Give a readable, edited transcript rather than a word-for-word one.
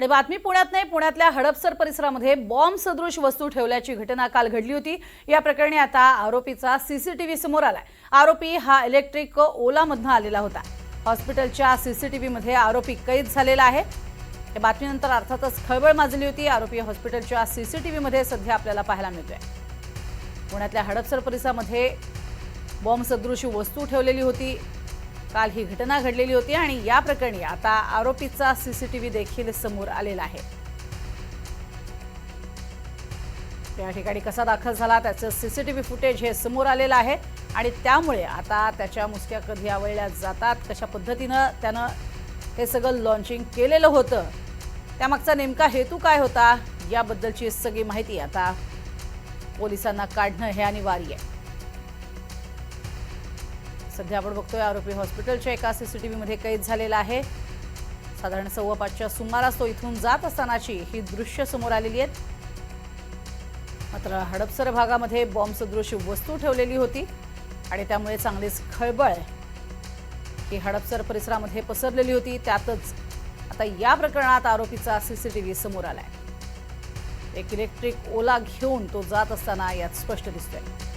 आणि बातमी पुण्यात नाही, पुण्यातल्या हडपसर परिसरामध्ये बॉम्ब सदृश वस्तू ठेवल्याची घटना काल घडली होती। या प्रकरणी आता आरोपीचा सीसीटीव्ही समोर आलाय। आरोपी हा इलेक्ट्रिक ओलामधून आलेला होता। हॉस्पिटलच्या सीसीटीव्ही मध्ये आरोपी कैद झालेला आहे। या बातमीनंतर अर्थातच खळबळ माजली होती। आरोपी हॉस्पिटलच्या सीसीटीव्ही मध्ये सध्या आपल्याला पाहायला मिळतोय। पुण्यातल्या हडपसर परिसरामध्ये बॉम्ब सदृश वस्तू ठेवलेली होती। काल ही घटना घडलेली होती आणि या प्रकरणी आता आरोपीचा सीसीटीव्ही देखील समोर आलेला आहे। या ठिकाणी कसा दाखल झाला त्याचं सीसीटीव्ही फुटेज हे समोर आलेलं आहे आणि त्यामुळे आता त्याच्या मुसक्या कधी आवळल्या जातात, कशा पद्धतीने त्यानं हे सगळं लॉन्चिंग केलेलं होतं, त्यामागचा नेमका हेतू काय होता याबद्दलची सगळी माहिती आता पोलिसांना काढणं हे अनिवार्य आहे। सध्या आपण बघतोय आरोपी हॉस्पिटलच्या एका सीसीटीव्ही मध्ये कैद झालेला आहे। साधारण 5:15च्या सुमारास तो इथून जात असतानाची ही दृश्य समोर आलेली आहेत। मात्र हडपसर भागामध्ये बॉम्ब सदृश वस्तू ठेवलेली होती आणि त्यामुळे चांगलीच खळबळ ही हडपसर परिसरामध्ये पसरलेली होती। त्यातच आता या प्रकरणात आरोपीचा सीसीटीव्ही समोर आलाय। एक इलेक्ट्रिक ओला घेऊन तो जात असताना यात स्पष्ट दिसतोय।